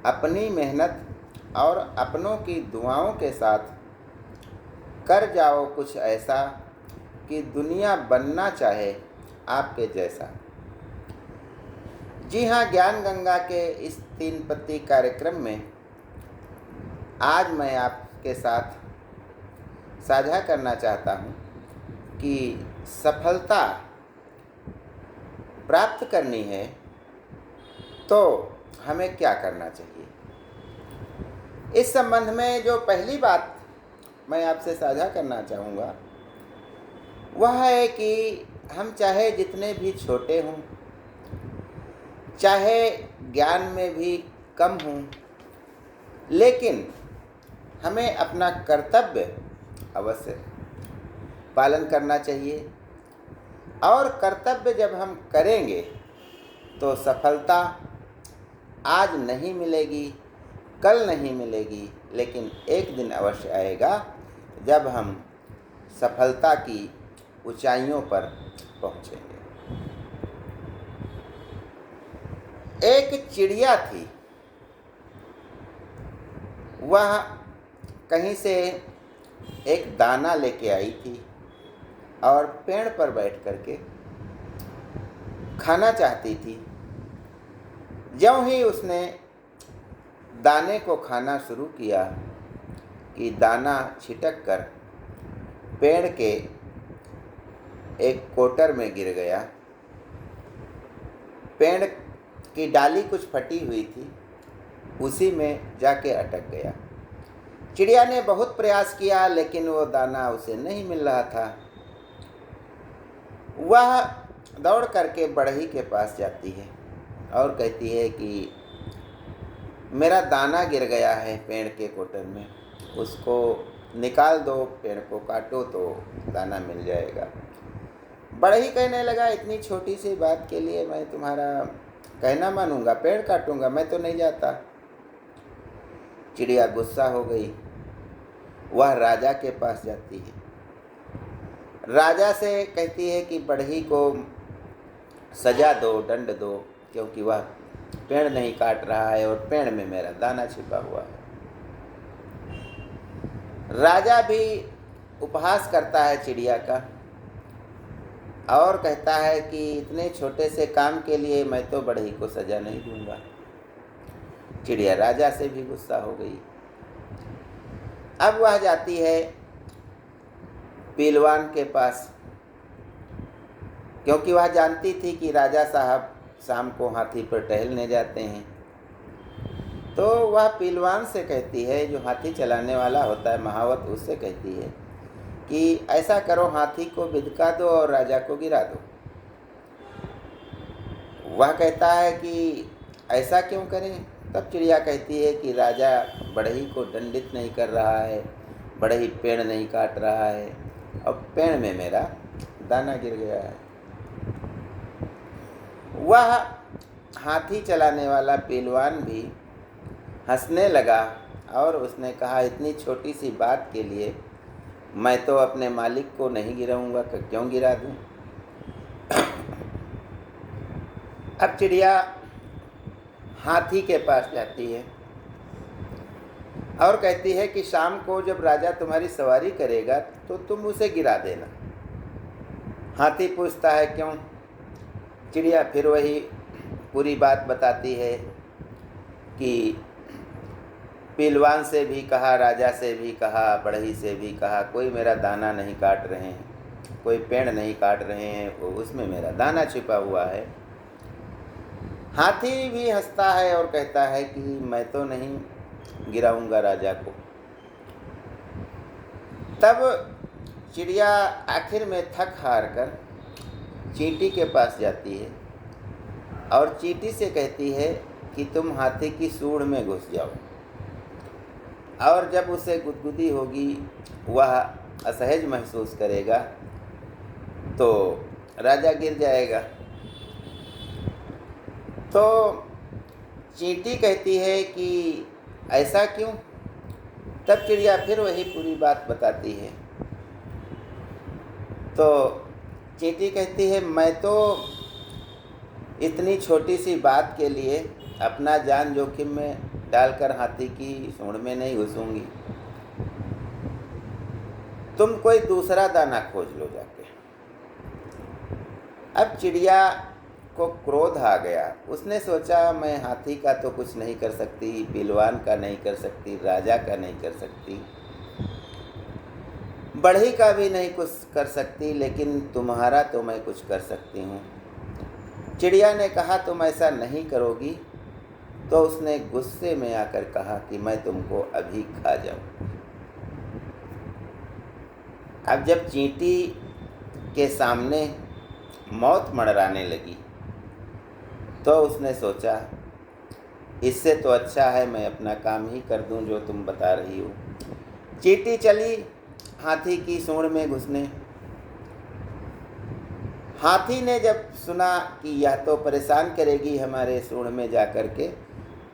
अपनी मेहनत और अपनों की दुआओं के साथ कर जाओ कुछ ऐसा कि दुनिया बनना चाहे आपके जैसा। जी हाँ, ज्ञान गंगा के इस 3 पत्ती कार्यक्रम में आज मैं आपके साथ साझा करना चाहता हूँ कि सफलता प्राप्त करनी है तो हमें क्या करना चाहिए। इस संबंध में जो पहली बात मैं आपसे साझा करना चाहूँगा वह है कि हम चाहे जितने भी छोटे हों, चाहे ज्ञान में भी कम हों, लेकिन हमें अपना कर्तव्य अवश्य पालन करना चाहिए। और कर्तव्य जब हम करेंगे तो सफलता आज नहीं मिलेगी, कल नहीं मिलेगी, लेकिन एक दिन अवश्य आएगा जब हम सफलता की ऊंचाइयों पर पहुंचेंगे। एक चिड़िया थी, वह कहीं से एक दाना लेके आई थी और पेड़ पर बैठ करके खाना चाहती थी। ज्यों ही उसने दाने को खाना शुरू किया कि दाना छिटक कर पेड़ के एक कोटर में गिर गया। पेड़ की डाली कुछ फटी हुई थी, उसी में जाके अटक गया। चिड़िया ने बहुत प्रयास किया लेकिन वो दाना उसे नहीं मिल रहा था। वह दौड़ करके बढ़ई के पास जाती है और कहती है कि मेरा दाना गिर गया है पेड़ के कोटर में, उसको निकाल दो, पेड़ को काटो तो दाना मिल जाएगा। बढ़ई कहने लगा, इतनी छोटी सी बात के लिए मैं तुम्हारा कहना मानूंगा, पेड़ काटूंगा, मैं तो नहीं जाता। चिड़िया गुस्सा हो गई। वह राजा के पास जाती है, राजा से कहती है कि बढ़ई को सजा दो, दंड दो, क्योंकि वह पेड़ नहीं काट रहा है और पेड़ में मेरा दाना छिपा हुआ है। राजा भी उपहास करता है चिड़िया का और कहता है कि इतने छोटे से काम के लिए मैं तो बढ़ई को सजा नहीं दूंगा। चिड़िया राजा से भी गुस्सा हो गई। अब वह जाती है पहलवान के पास, क्योंकि वह जानती थी कि राजा साहब शाम को हाथी पर टहलने जाते हैं। तो वह पहलवान से कहती है, जो हाथी चलाने वाला होता है महावत, उससे कहती है कि ऐसा करो, हाथी को बिधका दो और राजा को गिरा दो। वह कहता है कि ऐसा क्यों करें। तब चिड़िया कहती है कि राजा बढ़ई को दंडित नहीं कर रहा है, बढ़ई पेड़ नहीं काट रहा है और पेड़ में मेरा दाना गिर गया है। वह हाथी चलाने वाला पहलवान भी हंसने लगा और उसने कहा, इतनी छोटी सी बात के लिए मैं तो अपने मालिक को नहीं गिराऊंगा, क्यों गिरा दूं। अब चिड़िया हाथी के पास जाती है और कहती है कि शाम को जब राजा तुम्हारी सवारी करेगा तो तुम उसे गिरा देना। हाथी पूछता है, क्यों। चिड़िया फिर वही पूरी बात बताती है कि पहलवान से भी कहा, राजा से भी कहा, बढ़ई से भी कहा, कोई मेरा दाना नहीं काट रहे हैं, कोई पेड़ नहीं काट रहे हैं, वो उसमें मेरा दाना छिपा हुआ है। हाथी भी हंसता है और कहता है कि मैं तो नहीं गिराऊंगा राजा को। तब चिड़िया आखिर में थक हार कर चींटी के पास जाती है और चींटी से कहती है कि तुम हाथी की सूंड में घुस जाओ और जब उसे गुदगुदी होगी, वह असहज महसूस करेगा तो राजा गिर जाएगा। तो चींटी कहती है कि ऐसा क्यों। तब चिड़िया फिर वही पूरी बात बताती है। तो चींटी कहती है, मैं तो इतनी छोटी सी बात के लिए अपना जान जोखिम में डालकर हाथी की सूंड में नहीं घुसूंगी, तुम कोई दूसरा दाना खोज लो जाके। अब चिड़िया को क्रोध आ गया। उसने सोचा मैं हाथी का तो कुछ नहीं कर सकती, पहलवान का नहीं कर सकती, राजा का नहीं कर सकती, बढ़ई का भी नहीं कुछ कर सकती, लेकिन तुम्हारा तो मैं कुछ कर सकती हूँ। चिड़िया ने कहा तुम ऐसा नहीं करोगी, तो उसने गुस्से में आकर कहा कि मैं तुमको अभी खा जाऊँ। अब जब चींटी के सामने मौत मंडराने लगी तो उसने सोचा इससे तो अच्छा है मैं अपना काम ही कर दूं जो तुम बता रही हो। चींटी चली हाथी की सूंड में घुसने। हाथी ने जब सुना कि यह तो परेशान करेगी हमारे सूंड में जा कर के,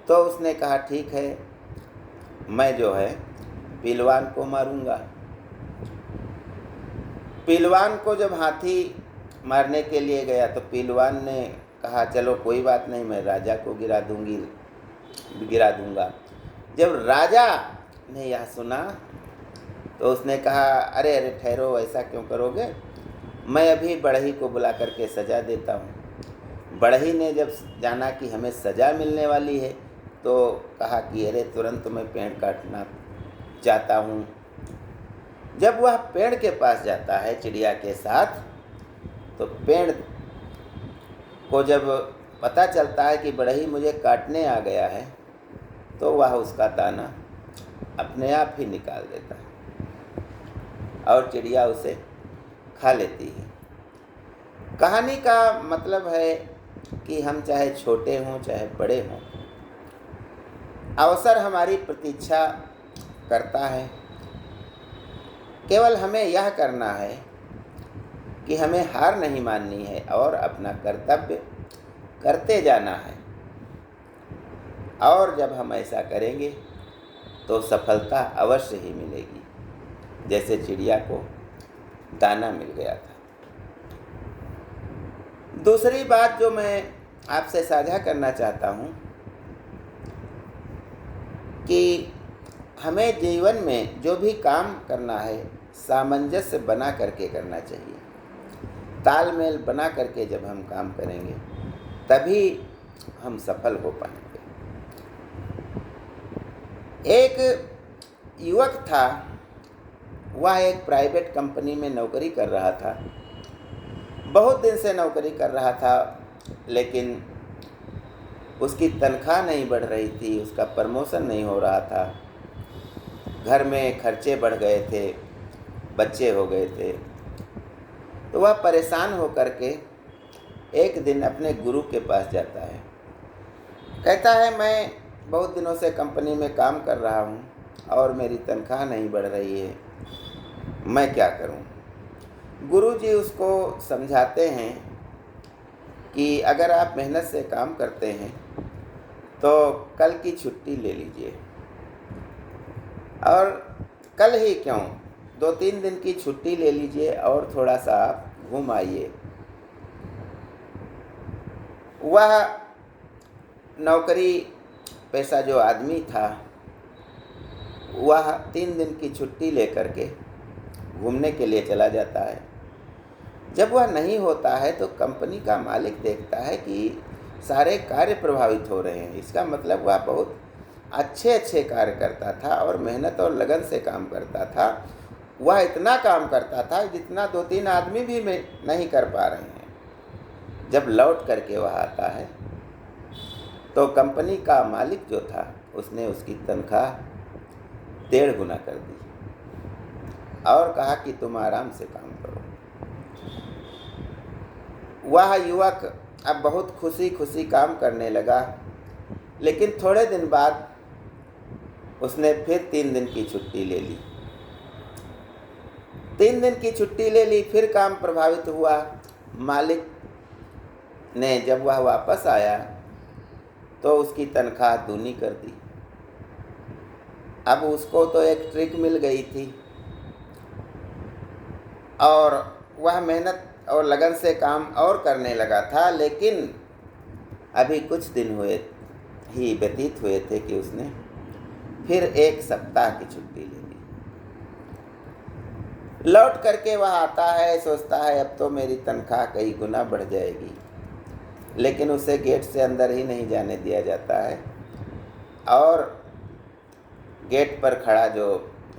तो उसने कहा ठीक है, मैं जो है पहलवान को मारूंगा। पहलवान को जब हाथी मारने के लिए गया तो पहलवान ने कहा चलो कोई बात नहीं, मैं राजा को गिरा दूंगा। जब राजा ने यह सुना तो उसने कहा अरे अरे ठहरो, ऐसा क्यों करोगे, मैं अभी बढ़ई को बुला करके सज़ा देता हूँ। बढ़ई ने जब जाना कि हमें सज़ा मिलने वाली है तो कहा कि अरे तुरंत मैं पेड़ काटना चाहता हूँ। जब वह पेड़ के पास जाता है चिड़िया के साथ, तो पेड़ को जब पता चलता है कि बढ़ई मुझे काटने आ गया है, तो वह उसका दाना अपने आप ही निकाल देता है और चिड़िया उसे खा लेती है। कहानी का मतलब है कि हम चाहे छोटे हों चाहे बड़े हों, अवसर हमारी प्रतीक्षा करता है। केवल हमें यह करना है कि हमें हार नहीं माननी है और अपना कर्तव्य करते जाना है। और जब हम ऐसा करेंगे तो सफलता अवश्य ही मिलेगी, जैसे चिड़िया को दाना मिल गया था। दूसरी बात जो मैं आपसे साझा करना चाहता हूँ कि हमें जीवन में जो भी काम करना है सामंजस्य बना करके करना चाहिए। तालमेल बना करके जब हम काम करेंगे तभी हम सफल हो पाएंगे। एक युवक था, वह एक प्राइवेट कंपनी में नौकरी कर रहा था। बहुत दिन से नौकरी कर रहा था, लेकिन उसकी तनख्वाह नहीं बढ़ रही थी, उसका प्रमोशन नहीं हो रहा था। घर में खर्चे बढ़ गए थे, बच्चे हो गए थे। तो वह परेशान होकर के एक दिन अपने गुरु के पास जाता है। कहता है मैं बहुत दिनों से कंपनी में काम कर रहा हूँ और मेरी तनख्वाह नहीं बढ़ रही है, मैं क्या करूँ। गुरुजी उसको समझाते हैं कि अगर आप मेहनत से काम करते हैं तो कल की छुट्टी ले लीजिए, और कल ही क्यों 2-3 दिन की छुट्टी ले लीजिए और थोड़ा सा आप घूम आइए। वह नौकरी पेशा जो आदमी था वह 3 दिन की छुट्टी लेकर के घूमने के लिए चला जाता है। जब वह नहीं होता है तो कंपनी का मालिक देखता है कि सारे कार्य प्रभावित हो रहे हैं। इसका मतलब वह बहुत अच्छे कार्य करता था और मेहनत और लगन से काम करता था। वह इतना काम करता था जितना 2-3 आदमी भी नहीं कर पा रहे हैं। जब लौट करके वह आता है तो कंपनी का मालिक जो था उसने उसकी तनख्वाह 1.5 गुना कर दी और कहा कि तुम आराम से काम करो। वह युवक अब बहुत खुशी काम करने लगा, लेकिन थोड़े दिन बाद उसने फिर 3 दिन की छुट्टी ले ली। 3 दिन की छुट्टी ले ली, फिर काम प्रभावित हुआ। मालिक ने जब वह वापस आया तो उसकी तनख्वाह दूनी कर दी। अब उसको तो एक ट्रिक मिल गई थी और वह मेहनत और लगन से काम और करने लगा था। लेकिन अभी कुछ दिन हुए ही व्यतीत हुए थे कि उसने फिर 1 सप्ताह की छुट्टी ले ली। लौट करके वह आता है, सोचता है अब तो मेरी तनख्वाह कई गुना बढ़ जाएगी, लेकिन उसे गेट से अंदर ही नहीं जाने दिया जाता है। और गेट पर खड़ा जो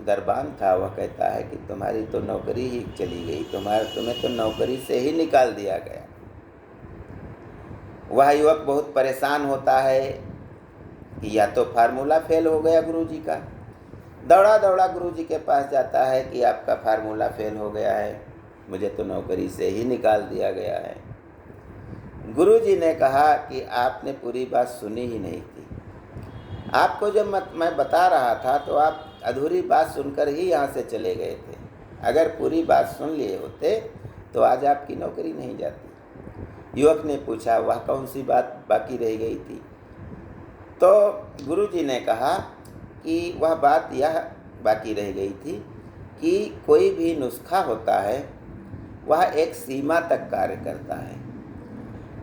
दरबान था वह कहता है कि तुम्हारी तो नौकरी ही चली गई, तुम्हें तो नौकरी से ही निकाल दिया गया। वह युवक बहुत परेशान होता है कि या तो फार्मूला फेल हो गया गुरुजी का। दौड़ा दौड़ा गुरुजी के पास जाता है कि आपका फार्मूला फेल हो गया है, मुझे तो नौकरी से ही निकाल दिया गया है। गुरुजी ने कहा कि आपने पूरी बात सुनी ही नहीं थी। आपको जब मैं बता रहा था तो आप अधूरी बात सुनकर ही यहाँ से चले गए थे। अगर पूरी बात सुन लिए होते तो आज आपकी नौकरी नहीं जाती। युवक ने पूछा, वह कौन सी बात बाकी रह गई थी? तो गुरुजी ने कहा कि वह बात यह बाकी रह गई थी कि कोई भी नुस्खा होता है वह एक सीमा तक कार्य करता है,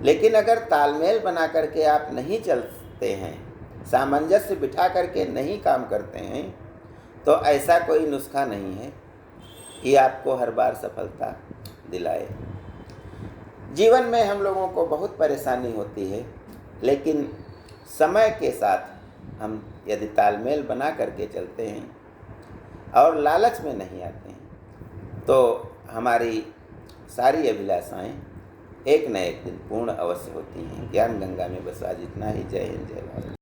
लेकिन अगर तालमेल बना करके आप नहीं चलते हैं, सामंजस्य बिठा करके नहीं काम करते हैं, तो ऐसा कोई नुस्खा नहीं है कि आपको हर बार सफलता दिलाए। जीवन में हम लोगों को बहुत परेशानी होती है, लेकिन समय के साथ हम यदि तालमेल बना करके चलते हैं और लालच में नहीं आते हैं तो हमारी सारी अभिलाषाएं एक न एक दिन पूर्ण अवश्य होती हैं। ज्ञान गंगा में बस आज इतना ही। जय हिंद, जय भारत।